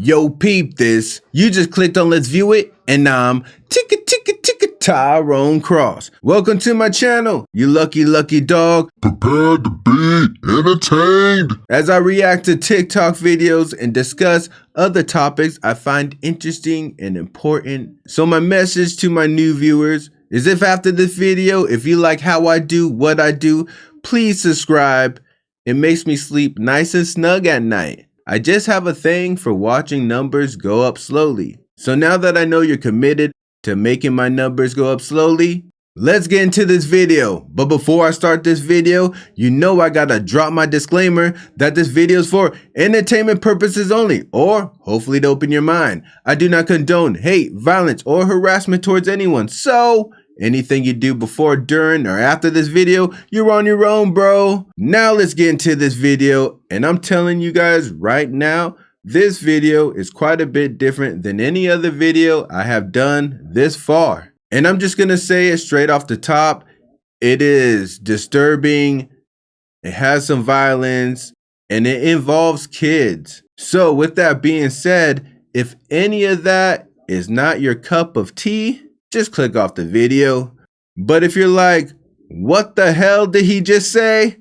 Yo, peep this. You just clicked on let's view it, and I'm Tyrone Cross. Welcome to my channel, you lucky dog. Prepared to be entertained. As I react to TikTok videos and discuss other topics I find interesting and important. So my message to my new viewers is, if after this video, if you like how I do what I do, please subscribe. It makes me sleep nice and snug at night. I just have a thing for watching numbers go up slowly. So now that I know you're committed to making my numbers go up slowly, let's get into this video. But before I start this video, you know I gotta drop my disclaimer that this video is for entertainment purposes only, or hopefully to open your mind. I do not condone hate, violence, or harassment towards anyone. So anything you do before, during, or after this video, you're on your own, bro. Now let's get into this video. And I'm telling you guys right now, this video is quite a bit different than any other video I have done this far. And I'm just gonna say it straight off the top. It is disturbing, it has some violence, and it involves kids. So with that being said, if any of that is not your cup of tea, just click off the video. But if you're like, what the hell did he just say?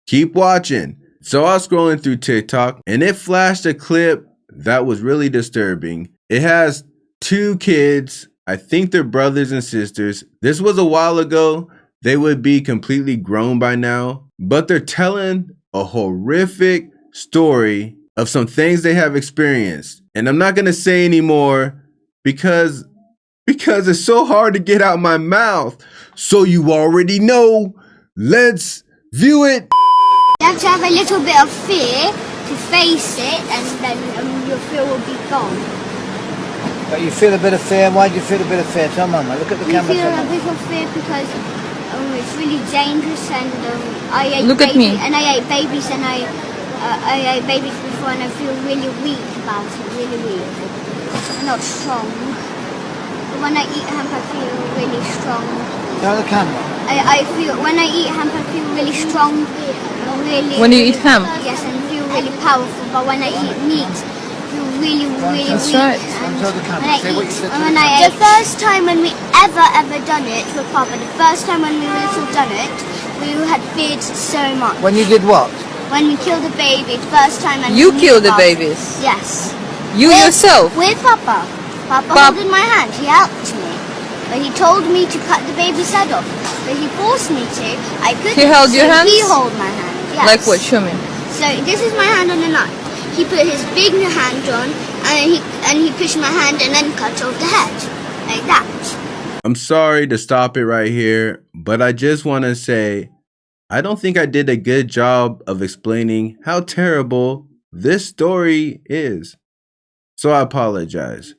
Keep watching. So I was scrolling through TikTok and it flashed a clip that was really disturbing. It has two kids. I think they're brothers and sisters. This was a while ago. They would be completely grown by now, but they're telling a horrific story of some things they have experienced. And I'm not gonna say anymore because it's so hard to get out my mouth. So you already know. Let's view it. You have to have a little bit of fear to face it, and then your fear will be gone. But you feel a bit of fear. Why do you feel a bit of fear? Tell Mama. Look at the camera. I feel a bit of fear because it's really dangerous, and I ate babies, and I ate babies before, and I feel really weak about it. Really weak. I'm not strong. When I eat hemp, I feel really strong. Tell the camera. I feel when I eat hemp, I feel really strong. Really. When you eat hemp? Yes, and feel really powerful. But when I eat meat, I feel really weak. That's right. Tell the camera. Say what you said to the When camera. the first time when we ever done it with Papa, the first time when we little done it, we had feared so much. When you did what? When we killed a baby, the first time. And You we killed the about it. babies? Yes. You yourself? With Papa. Papa holding my hand, he helped me. But he told me to cut the baby's head off. But he forced me to. I couldn't. He held your hand? He held my hand, yes. Like what? Show me. So this is my hand on the knife. He put his big hand on, and he pushed my hand and then cut off the head. Like that. I'm sorry to stop it right here, but I just want to say, I don't think I did a good job of explaining how terrible this story is. So I apologize.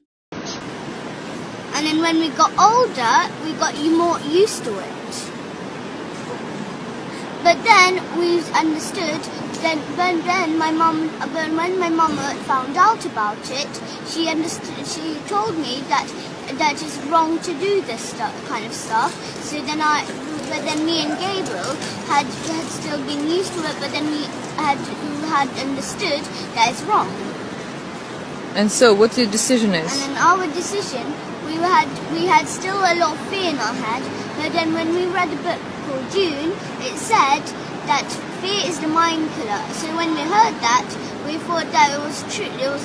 And then when we got older, we got more used to it. But then we understood. When my mom found out about it, she understood. She told me that it's wrong to do this kind of stuff. So but then me and Gabriel had still been used to it. But then we had understood that it's wrong. And so, what your decision is? And then our decision, we had still a lot of fear in our head. But then when we read a book called June, it said that fear is the mind killer. So when we heard that, we thought that it was true. It was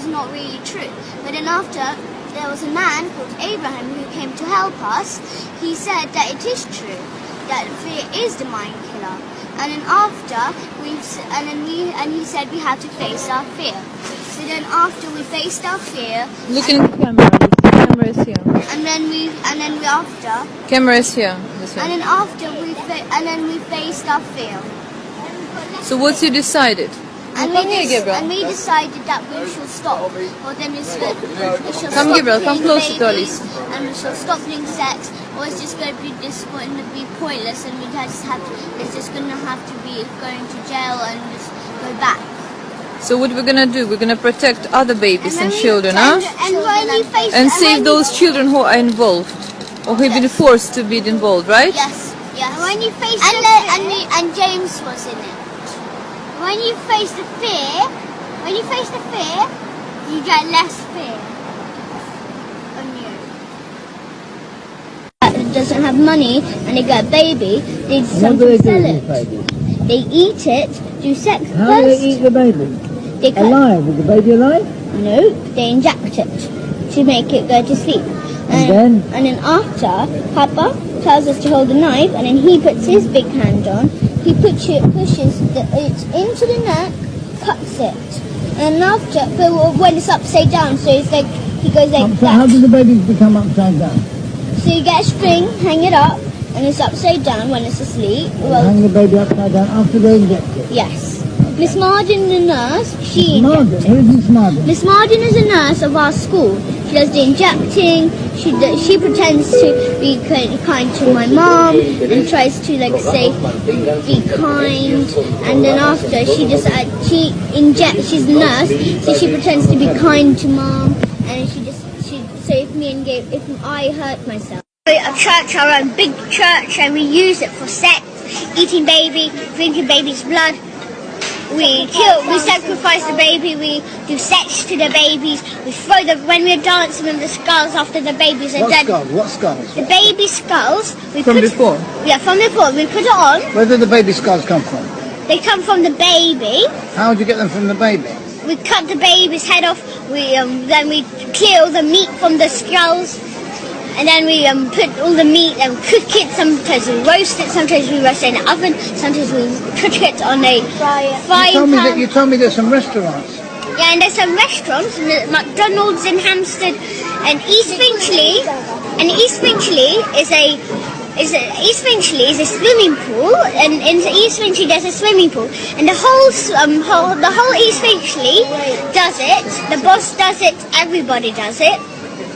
not really true. But then after, there was a man called Abraham who came to help us. He said that it is true, that fear is the mind killer. And then after, he said we have to face our fear. So then after we faced our fear, Look in the camera. The camera is here. and then we after, Camera is here. This and way. then after we faced our fear. So what you decided? And Come here, Gabriel. we decided that we should stop. Or then we should Come, stop Gabriel, come killing closer to babies, Alice. and we should stop doing sex, or it's just going to be pointless, and it's just going to have to be going to jail and just go back. So what we're gonna do? We're gonna protect other babies and then we children, huh? And save those children who are involved, or who've been forced to be involved, right? Yes, yes. And when you face and James was in it. When you face the fear, get less fear on you. That doesn't have money and they get a baby, they What do they sometimes do sell with it. this baby? They eat it, do sex How do they first. eat the baby? They cut, Alive? Is the baby alive? no, they inject it to make it go to sleep. And then after, Papa tells us to hold the knife, and then he puts his big hand on. He pushes it into the neck, cuts it, and after, but when it's upside down, so it's like he goes like So how that. do the babies become upside down? So you get a string, hang it up, and it's upside down when it's asleep. Well, Hang the baby upside down after they inject it. yes. Miss Martin, the nurse, she Martin, injects it. who's Miss Martin? Miss Martin is a nurse of our school. She does the injecting. She pretends to be kind to my mom and tries to like say be kind. And then after she injects. She's a nurse, so she pretends to be kind to mom. And she so if I hurt myself. A church, our own big church, and we use it for sex, eating baby, drinking baby's blood. We sacrifice the baby, we do sex to the babies, when we're dancing with the skulls after the babies are dead. What skulls? The baby skulls, From before. Yeah, from before, we put it on, Where did the baby skulls come from? they come from the baby, How would you get them from the baby? we cut the baby's head off, then we peel the meat from the skulls, and then we put all the meat and cook it. Sometimes we roast it, sometimes we roast it in the oven, sometimes we cook it on a frying pan. You told me there's some restaurants. Yeah, and there's some restaurants, McDonald's in Hampstead, and East Finchley. And East Finchley is a swimming pool, and in East Finchley there's a swimming pool, and the whole East Finchley does it. The boss does it. Everybody does it.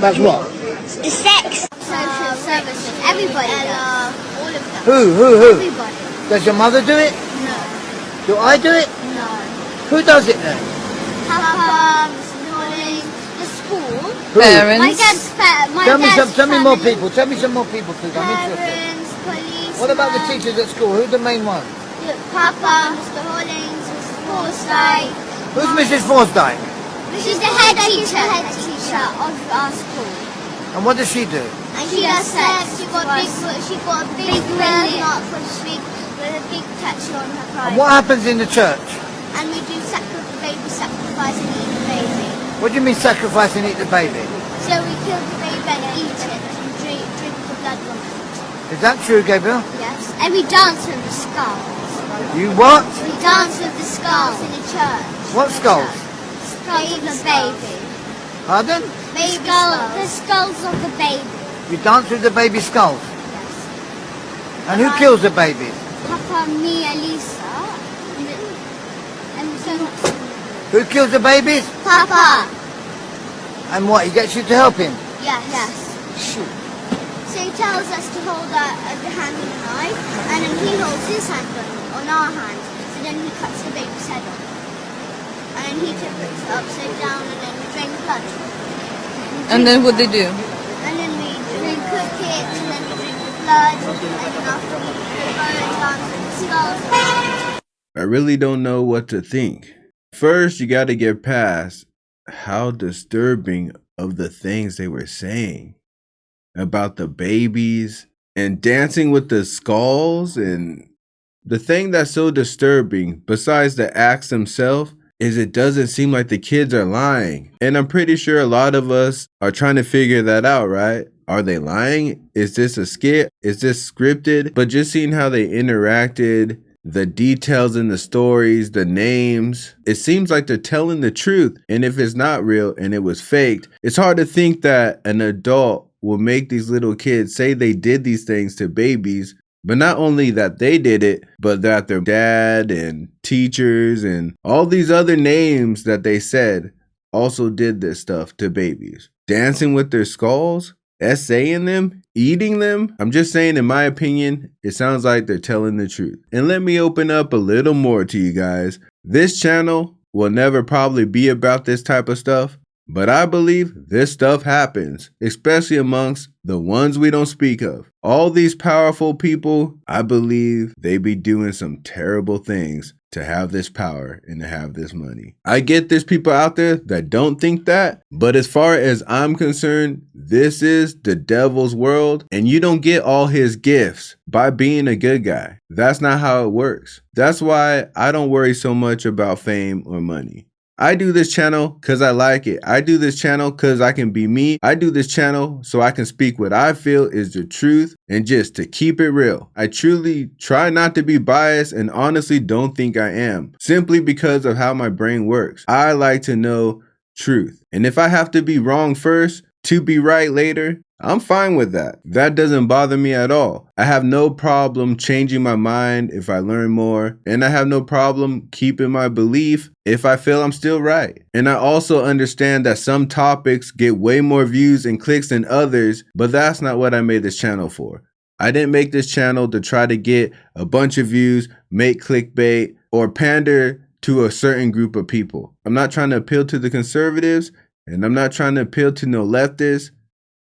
That's what? The sex, social services, everybody does. All of them. Who? Everybody. Does your mother do it? No. Do I do it? No. Who does it then? Papa, Mr. Knowledge, the school. Who? Parents. My dad's Tell me more family. people. Tell me some more people, please. I'm interested. Parents, police. What about the teachers at school? Who's the main one? Papa, Mr. Hollings, Mrs. Forsyth. Who's Mrs. Forsdyke? She's the head teacher of our school. And what does she do? And she does sex. She got a big birthmark with a big tattoo on her pride. And what happens in the church? And we do baby sacrifice and eat the baby. What do you mean sacrifice and eat the baby? So we kill the baby and eat it and drink the blood from it. Is that true, Gabriel? Yes. And we dance with the skulls. You what? We dance with the skulls in the church. What skulls? Skulls of the baby. Pardon? The skulls of the baby. You dance with the baby skulls. And who kills the babies? Papa, me, and Lisa. And so Who kills the babies? Papa. And what? He gets you to help him? Yes. Shoot. So he tells us to hold the hand on the knife, and then he holds his hand on our hand. So then he cuts the baby's head off. And then he puts it upside down, and then we drain the blood. And then what they do? And then we cook it, and then we drink the blood, and then after we go and dance with the skulls. I really don't know what to think. First, you got to get past how disturbing of the things they were saying about the babies and dancing with the skulls. And the thing that's so disturbing, besides the acts themselves, is it doesn't seem like the kids are lying. And I'm pretty sure a lot of us are trying to figure that out, right? Are they lying? Is this a skit? Is this scripted? But just seeing how they interacted, the details in the stories, the names, it seems like they're telling the truth. And if it's not real and it was faked, it's hard to think that an adult will make these little kids say they did these things to babies. But not only that they did it, but that their dad and teachers and all these other names that they said also did this stuff to babies. Dancing with their skulls, essaying them, eating them. I'm just saying, in my opinion, it sounds like they're telling the truth. And let me open up a little more to you guys. This channel will never probably be about this type of stuff, But I believe this stuff happens, especially amongst the ones we don't speak of. All these powerful people, I believe they be doing some terrible things to have this power and to have this money. I get there's people out there that don't think that, but as far as I'm concerned, this is the devil's world, and you don't get all his gifts by being a good guy. That's not how it works. That's why I don't worry so much about fame or money. I do this channel because I like it. I do this channel because I can be me. I do this channel so I can speak what I feel is the truth and just to keep it real. I truly try not to be biased and honestly don't think I am, simply because of how my brain works. I like to know truth. And if I have to be wrong first to be right later, I'm fine with that. That doesn't bother me at all. I have no problem changing my mind if I learn more, and I have no problem keeping my belief if I feel I'm still right. And I also understand that some topics get way more views and clicks than others, but that's not what I made this channel for. I didn't make this channel to try to get a bunch of views, make clickbait, or pander to a certain group of people. I'm not trying to appeal to the conservatives, and I'm not trying to appeal to no leftists.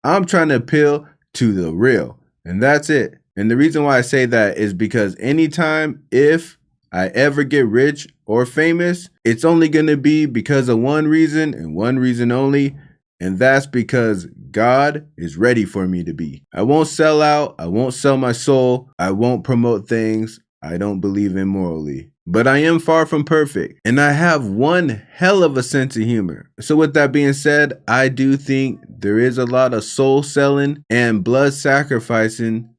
I'm trying to appeal to the real, and that's it. And the reason why I say that is because anytime if I ever get rich or famous, it's only going to be because of one reason and one reason only, and that's because God is ready for me to be. I won't sell out. I won't sell my soul. I won't promote things I don't believe in morally. But I am far from perfect, and I have one hell of a sense of humor. So with that being said, I do think there is a lot of soul selling and blood sacrificing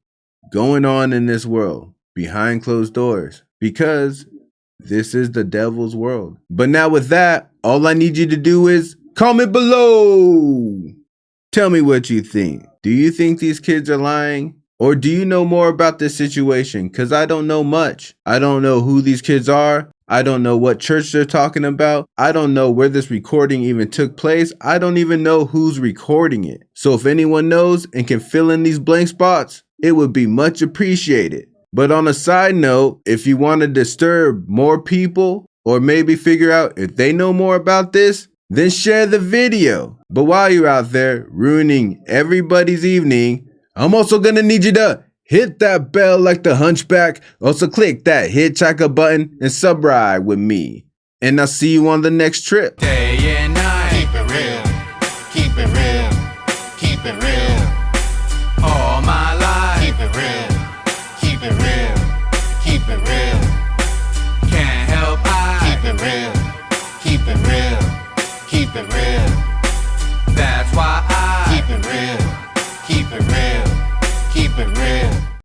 going on in this world behind closed doors, because this is the devil's world. But now with that, all I need you to do is comment below. Tell me what you think. Do you think these kids are lying? Or do you know more about this situation? Because I don't know much. I don't know who these kids are. I don't know what church they're talking about. I don't know where this recording even took place. I don't even know who's recording it. So if anyone knows and can fill in these blank spots, it would be much appreciated. But on a side note, if you want to disturb more people or maybe figure out if they know more about this, then share the video. But while you're out there ruining everybody's evening, I'm also gonna need you to hit that bell like the hunchback. Also click that hitchhiker button and subscribe with me. And I'll see you on the next trip.